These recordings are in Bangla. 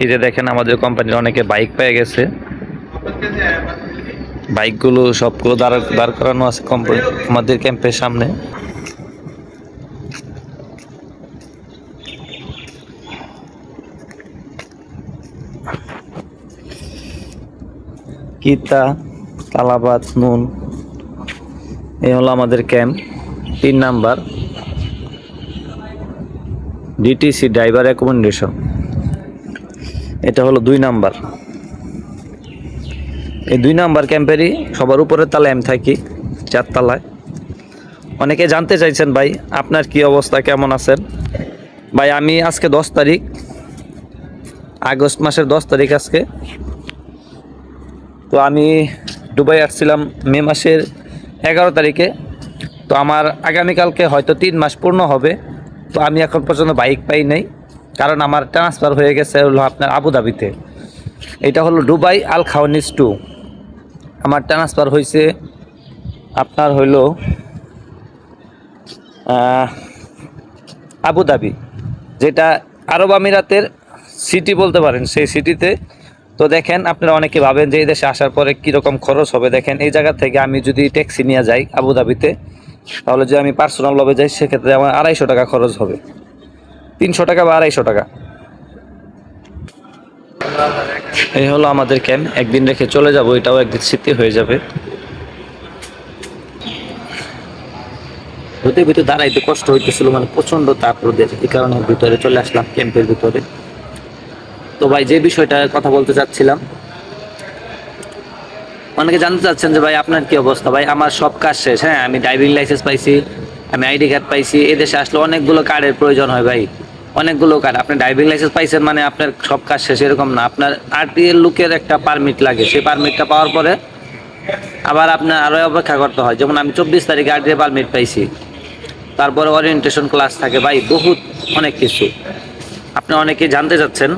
এই যে দেখেন আমাদের কোম্পানির অনেকে বাইক পেয়ে গেছে, বাইকগুলো সবগুলো দাঁড় করানো আছে কোম্পানি আমাদের ক্যাম্পের সামনে। কিতা তালাবাদ নুন, এই হলো আমাদের camp 3 number DTC driver accommodation. এটা হলো 2 নাম্বার। এই 2 নাম্বার ক্যাম্পেরই সবার উপরের তলায় আমি থাকি, 4 তলায়। অনেকে জানতে চাইছেন ভাই আপনার কি অবস্থা, কেমন আছেন? ভাই আমি আজকে 10 তারিখ, আগস্ট মাসের 10 তারিখ আজকে। তো আমি দুবাই আসছিলাম মে মাসের 11 তারিখে। তো আমার আগামীকালকে হয়তো 3 মাস পূর্ণ হবে। তো আমি এখন পর্যন্ত বাইক পাই নাই, কারণ আমার ট্রান্সফার হয়ে গেছে হলো আপনার আবুধাবিতে। এটা হলো দুবাই আল খাওয়ানিস 2। আমার ট্রান্সফার হয়েছে আপনার হইল আবুধাবি, যেটা আরব আমিরাতের সিটি বলতে পারেন, সেই সিটিতে। তো দেখেন আপনারা অনেকে ভাবেন যে এই দেশে আসার পরে কীরকম খরচ হবে। দেখেন এই জায়গা থেকে আমি যদি ট্যাক্সি নিয়ে যাই আবুধাবিতে, তাহলে যদি আমি পার্সোনাল লবে যাই সেক্ষেত্রে আমার 250 টাকা খরচ হবে, 300 টাকা বা 250 টাকা। এই হলো আমাদের ক্যাম্প, একদিন রেখে চলে যাব, এটাও একদিন স্মৃতি হয়ে যাবে। ভিতরে দাঁড়াইতে কষ্ট হইতেছিল, মানে প্রচন্ড তাপ রোদের, এই কারণে ভিতরে চলে আসলাম ক্যাম্পের ভিতরে। তো ভাই যে বিষয়টা কথা বলতে চাচ্ছিলাম, অনেকে জানতে চাচ্ছেন যে ভাই আপনার কি অবস্থা। ভাই আমার সব কাজ শেষ, হ্যাঁ আমি ড্রাইভিং লাইসেন্স পাইছি, আমি আইডি কার্ড পাইছি। এদেশে আসলে অনেকগুলো কার্ডের প্রয়োজন হয় ভাই, অনেকগুলো কার্ড। আপনি ড্রাইভিং লাইসেন্স পাইছেন মানে আপনার সব কাজ শেষ এরকম না। আপনার আরটিএল লুকের একটা পারমিট লাগে, সেই পারমিটটা পাওয়ার পরে আবার আপনার আরও অপেক্ষা করতে হয়। যেমন আমি 24 তারিখে আরটিএল পারমিট পাইছি, তারপরে ওরিয়েন্টেশন ক্লাস থাকে ভাই, বহুত অনেক কিছু। আপনি অনেকে জানতে চাচ্ছেন,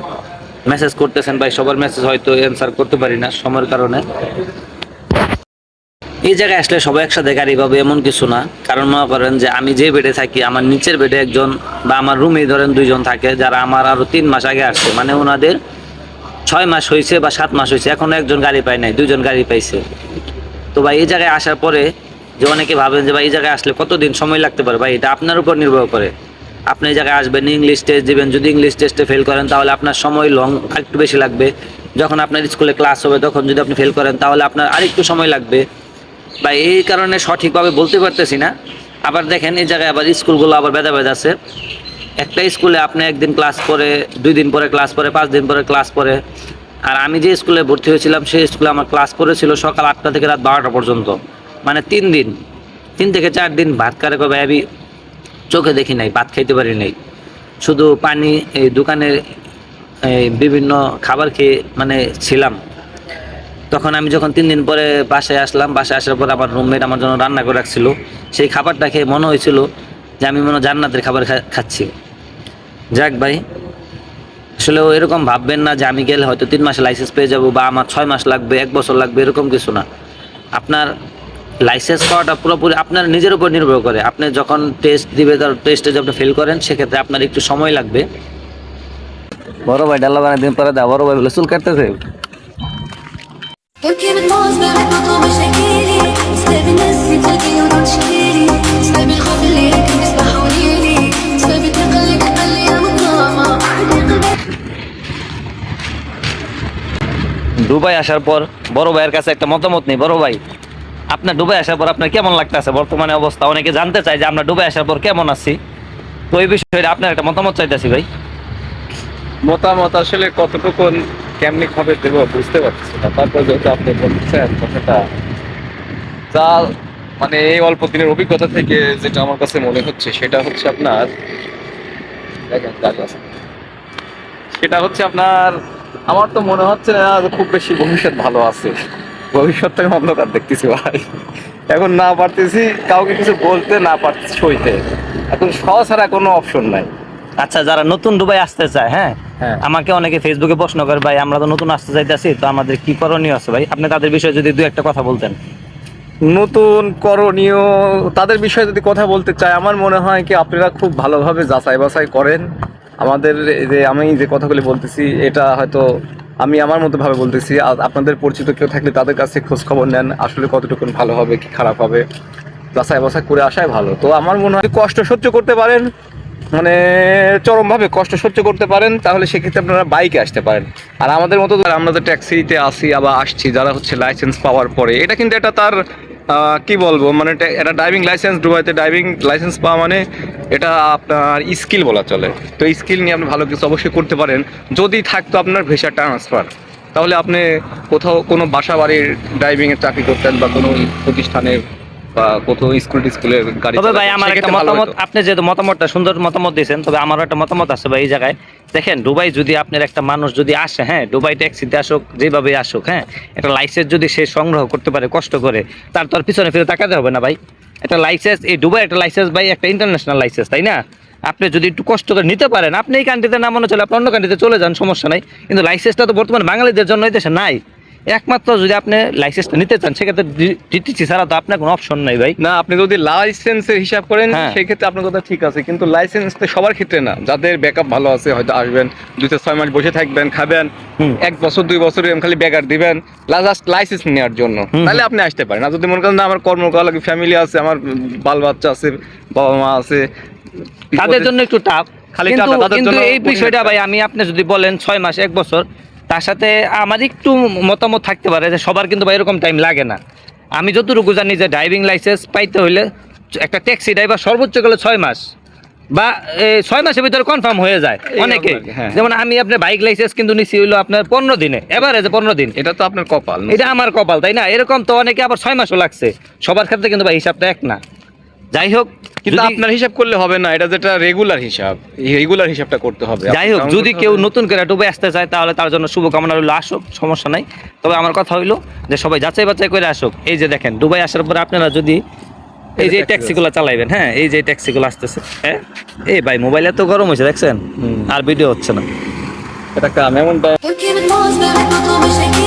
মেসেজ করতেছেন ভাই, সবার মেসেজ হয়তো অ্যান্সার করতে পারি না সময়ের কারণে। এই জায়গায় আসলে সবাই একসাথে গাড়ি পাবে এমন কিছু না, কারণ মনে করেন যে আমি যে বেডে থাকি, আমার নিচের বেডে একজন, বা আমার রুমে ধরেন 2 জন থাকে, যারা আমার আরও 3 মাস আগে আসছে, মানে ওনাদের 6 মাস হয়েছে বা 7 মাস হয়েছে, এখনো একজন গাড়ি পায় নাই, 2 জন গাড়ি পাইছে। তো ভাই এই জায়গায় আসার পরে যে অনেকে ভাবেন যে ভাই এই জায়গায় আসলে কতদিন সময় লাগতে পারে, ভাই এটা আপনার উপর নির্ভর করে। আপনি এই জায়গায় আসবেন, ইংলিশ টেস্ট দিবেন, যদি ইংলিশ টেস্টে ফেল করেন তাহলে আপনার সময় একটু বেশি লাগবে। যখন আপনার স্কুলে ক্লাস হবে তখন যদি আপনি ফেল করেন তাহলে আপনার আরেকটু সময় লাগবে। বা এই কারণে সঠিকভাবে বলতে পারতেছি না। আবার দেখেন এই জায়গায় আবার স্কুলগুলো আবার ভেদাভেদ আছে। একটা স্কুলে আপনি একদিন ক্লাস করে, 2 দিন পরে ক্লাস করে, 5 দিন পরে ক্লাস করে। আর আমি যে স্কুলে ভর্তি হয়েছিলাম সেই স্কুলে আমার ক্লাস করেছিল সকাল 8টা থেকে রাত 12টা পর্যন্ত, মানে 3 দিন, 3 থেকে 4 দিন ভাত কারে কবে আমি চোখে দেখি নাই, ভাত খাইতে পারি নাই, শুধু পানি এই দোকানের বিভিন্ন খাবার খেয়ে মানে ছিলাম। তখন আমি যখন 3 দিন পরে বাসায় আসলাম, বাসায় আসার পর আমার রুমমেট আমার জন্য রান্না করে রাখছিল, সেই খাবারটা খেয়ে মনে হয়েছিল যে আমি মনে জান্নাতের খাবার খাচ্ছি। যাক ভাই, আসলে এরকম ভাববেন না যে আমি গেলে হয়তো 3 মাসে লাইসেন্স পেয়ে যাব, বা আমার 6 মাস লাগবে, 1 বছর লাগবে, এরকম কিছু না। আপনার লাইসেন্স পাওয়াটা পুরোপুরি আপনার নিজের উপর নির্ভর করে। আপনি যখন টেস্ট দিবে, তার টেস্টে যদি আপনি ফেল করেন সেক্ষেত্রে আপনার একটু সময় লাগবে। বড় ভাই ডাল্লা বানাই দিন পরে, বড় ভাই বলে চুল কাটতেছে। Perché l'atmosfera è tutto مشاكيلي سبب الناس تلقي وتشكيلي سبب الخوف اللي يمكن تسمحوليلي سبب الثقة اللي تخلي مظلمة দুবাই আসার পর বড় ভাইয়ের কাছে একটা মতামত নেই। বড় ভাই, আপনার দুবাই আসার পর আপনার কেমন লাগতেছে বর্তমানে অবস্থা? অনেকে জানতে চায় যে আমরা দুবাই আসার পর কেমন আছি। তো এই বিষয়ে আপনার একটা মতামত চাইতেছি ভাই। মতামত আসলে কতটুকু কেমনি ভাবে দেব বুঝতে পারছি না। তারপর যেহেতু আপনি বলছেন কথাটা, যা মানে এই অল্প দিনের অভিজ্ঞতা থেকে যেটা আমার কাছে মনে হচ্ছে সেটা হচ্ছে আপনার দেখেন কাজ আছে। সেটা হচ্ছে আপনার, আমার তো মনে হচ্ছে না যে খুব বেশি ভবিষ্যৎ ভালো আছে। ভবিষ্যৎটাকে অন্ধকার দেখতেছি ভাই। এখন না পারতেছি কাউকে কিছু বলতে, না পারতেছি সইতে। এখন সহজ ছাড়া কোনো অপশন নাই। আচ্ছা, যারা নতুন দুবাই আসতে চায়, হ্যাঁ, হ্যাঁ, আমাকে অনেকে ফেসবুকে প্রশ্ন করে ভাই আমরা তো নতুন আসতে চাইতেছি, তো আমাদের কি করণীয় আছে ভাই? আপনি তাদের বিষয়ে যদি 2-1টা কথা বলতেন। নতুন করণীয় তাদের বিষয়ে যদি কথা বলতে চাই, আমার মনে হয় কি আপনারা খুব ভালোভাবে যাচাই বাছাই করেন। আমাদের এই যে আমি যে কথাগুলি বলতেছি এটা হয়তো আমি আমার মতো ভাবে বলতেছি, আর আপনাদের পরিচিত কেউ থাকলে তাদের কাছে খোঁজ খবর নেন আসলে কতটুকু ভালো হবে কি খারাপ হবে, যাচাই বাছাই করে আসাই ভালো। তো আমার মনে হয় কষ্ট সহ্য করতে পারেন, মানে চরমভাবে কষ্ট সহ্য করতে পারেন, তাহলে সেক্ষেত্রে আপনারা বাইকে আসতে পারেন। আর আমাদের মতো আমরা যে ট্যাক্সিতে আসি আবার আসছি যারা হচ্ছে লাইসেন্স পাওয়ার পরে, এটা কিন্তু এটা তার কি বলবো, মানে এটা ড্রাইভিং লাইসেন্স, দুবাইতে ড্রাইভিং লাইসেন্স পাওয়া মানে এটা আপনার স্কিল বলা চলে। তো স্কিল নিয়ে আপনি ভালো কিছু অবশ্যই করতে পারেন। যদি থাকতো আপনার ভিসা ট্রান্সফার, তাহলে আপনি কোথাও কোনো বাসা বাড়ির ড্রাইভিংয়ের চাকরি করতেন বা কোনো প্রতিষ্ঠানের বা কোথাও স্কুলের গাড়ি তবে ভাই চালাতেন, আমার একটা সেক্ষেত্রে ভালো মতামত, হতো। আপনি যেহেতু মতামতটা সুন্দর মতামত দিয়েছেন, তবে আমারও একটা মতামত আছে ভাই এই জায়গায়। দেখেন দুবাই যদি আপনার একটা মানুষ যদি আসে, হ্যাঁ দুবাই ট্যাক্সিতে আসুক যেভাবে আসুক, হ্যাঁ একটা লাইসেন্স যদি সে সংগ্রহ করতে পারে কষ্ট করে, তার তো আর পিছনে ফিরে তাকাতে হবে না ভাই। একটা লাইসেন্স, এই দুবাই একটা লাইসেন্স ভাই একটা ইন্টারন্যাশনাল লাইসেন্স, তাই না? আপনি যদি একটু কষ্ট করে নিতে পারেন, আপনি এই কান্ট্রিতে না মনে চলে আপনি অন্য কান্ট্রিতে চলে যান, সমস্যা নাই। কিন্তু লাইসেন্সটা তো বর্তমানে বাঙালিদের জন্য এই দেশে নাই। একমাত্র যদি আপনি লাইসেন্সটা নিতে চান সেক্ষেত্রে ডিটিসি ছাড়া তো আপনার কোনো অপশন নাই ভাই। না, আপনি যদি লাইসেন্সের হিসাব করেন হ্যাঁ। সেক্ষেত্রে আপনার কথা ঠিক আছে, কিন্তু লাইসেন্স তো সবার ক্ষেত্রে না। যাদের ব্যাকআপ ভালো আছে হয়তো আসবেন 2-6 মাস বসে থাকবেন, খাবেন, 1 বছর 2 বছর এরকম খালি ব্যাগার দিবেন জাস্ট লাইসেন্স নেওয়ার জন্য, তাহলে আপনি আসতে পারেন। আর যদি মনে করেন না আমার কর্ম করা লাগে, ফ্যামিলি আছে, আমার বাল বাচ্চা আছে, বাবা মা আছে, তাদের জন্য একটু টাফ। খালি কিন্তু টাকা, তাদের কিন্তু জন্য এই বিষয়টা ভাই আমি, আপনি যদি বলেন 6 মাস 1 বছর, তার সাথে আমার একটু মতামত থাকতে পারে যে সবার কিন্তু ভাই এরকম টাইম লাগে না। আমি যতটুকু জানি যে ড্রাইভিং লাইসেন্স পাইতে হইলে একটা ট্যাক্সি ড্রাইভার সর্বোচ্চ গেলে 6 মাস বা 6 মাসের ভিতরে কনফার্ম হয়ে যায় এই অনেকে। রকম, হ্যাঁ। যেমন আমি আপনার বাইক লাইসেন্স কিন্তু নিছি হইলো আপনার 15 দিনে, এভারেজে 15 দিন। এটা তো আপনার কপাল। এটা আমার কপাল, তাই না? এরকম তো অনেকে আবার 6 মাসও লাগছে। সবার ক্ষেত্রে কিন্তু ভাই হিসাবটা এক না। যাই হোক, কিন্তু যদি- আপনার হিসাব করলে হবে না, এটা যেটা রেগুলার হিসাব, এই রেগুলার হিসাবটা করতে হবে। যাই হোক, আপনার যদি কারণ কেউ নতুন করে ডুবে আসতে চায় তাহলে তার জন্য শুভকামনা রইল, আসুক, সমস্যা নাই। তবে আমার কথা হইলো যে সবাই যাচাই বাছাই করে আসুক। এই যে দেখেন দুবাই আসার পরে আপনারা যদি এই যে ট্যাক্সিগুলো চালাইবেন, হ্যাঁ এই যে ট্যাক্সিগুলো আসতেছে, হ্যাঁ এই ভাই মোবাইল এত গরম হয়েছে দেখছেন, আর ভিডিও হচ্ছে না। এটা কাম এমনটা تركي بتموز بيربطوا مشاكل